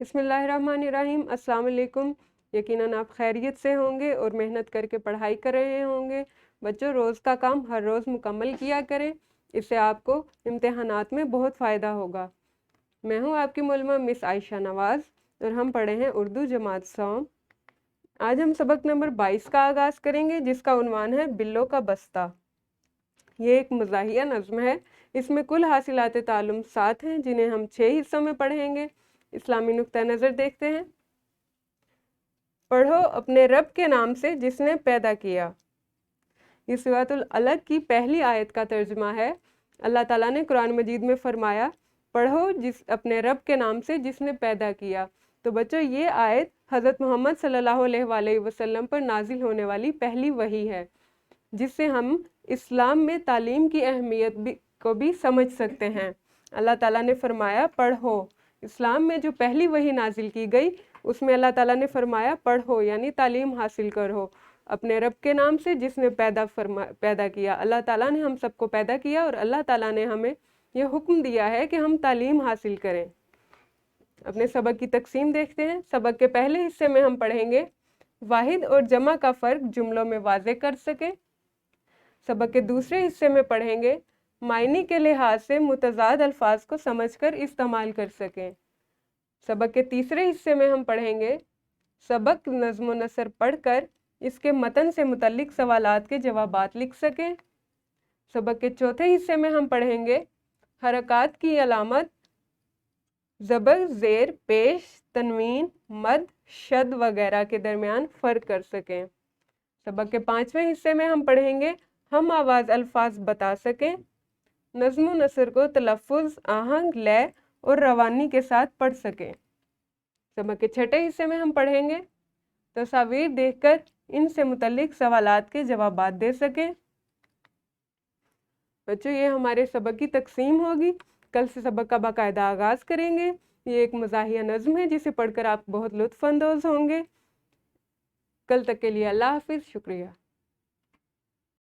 बिस्मिल्लाहिर्रहमानिर्रहीम। अस्सलाम वालेकुम। यकीनन आप खैरियत से होंगे और मेहनत करके पढ़ाई कर रहे होंगे। बच्चों, रोज़ का काम हर रोज़ मुकम्मल किया करें, इससे आपको इम्तिहानात में बहुत फ़ायदा होगा। मैं हूँ आपकी मुअल्लिमा मिस आयशा नवाज़ और हम पढ़े हैं उर्दू जमात सौम। आज हम सबक नंबर 22 का आगाज़ करेंगे, जिसका उन्वान है बिल्लों का बस्ता। ये एक मज़ाहिया नज़्म है। इसमें कुल हासिलात ताल्लुम 7 हैं, जिन्हें हम 6 हिस्सों में पढ़ेंगे। इस्लामी नुक्ता नज़र देखते हैं। पढ़ो अपने रब के नाम से जिसने पैदा किया। ये सूरतुल अलग की पहली आयत का तर्जुमा है। अल्लाह ताला ने कुरान मजीद में फरमाया, पढ़ो अपने रब के नाम से जिसने पैदा किया। तो बच्चों, ये आयत हज़रत मोहम्मद सल्लल्लाहु अलैहि वसल्लम पर नाजिल होने वाली पहली वही है, जिससे हम इस्लाम में तालीम की अहमियत को भी समझ सकते हैं। अल्लाह ताला ने फरमाया पढ़ो। इस्लाम में जो पहली वही नाजिल की गई, उसमें अल्लाह ताला ने फरमाया पढ़ो, यानी तालीम हासिल करो अपने रब के नाम से जिसने पैदा किया। अल्लाह ताला ने हम सबको पैदा किया और अल्लाह ताला ने हमें यह हुक्म दिया है कि हम तालीम हासिल करें। अपने सबक की तकसीम देखते हैं। सबक के पहले हिस्से में हम पढ़ेंगे वाहिद और जमा का फ़र्क जुमलों में वाज़े कर सके। सबक के दूसरे हिस्से में पढ़ेंगे मायने के लिहाज से मुतज़ाद अल्फाज को समझकर इस्तेमाल कर सकें। सबक के तीसरे हिस्से में हम पढ़ेंगे सबक नज़्म व नसर पढ़कर इसके मतन से मुतल्लिक सवालात के जवाबात लिख सकें। सबक के चौथे हिस्से में हम पढ़ेंगे हरकत की अलामत, ज़बर, ज़ेर, पेश, तनवीन, मद, शद वगैरह के दरमियान फ़र्क कर सकें। सबक के पाँचवें हिस्से में हम पढ़ेंगे हम आवाज़ अल्फाज बता सकें। नज़्म नसर को तलफ़ुज़, आहंग, लय और रवानी के साथ पढ़ सकें। सबक के छठे हिस्से में हम पढ़ेंगे तस्वीर देखकर इनसे मुतल्लिक सवालात के जवाबात दे सकें। बच्चों, ये हमारे सबक की तकसीम होगी। कल से सबक का बाकायदा आगाज़ करेंगे। ये एक मज़ाहिया नज़्म है जिसे पढ़कर आप बहुत लुत्फ़ अंदोज़ होंगे। कल तक के लिए अल्लाह हाफ़िज़। शुक्रिया।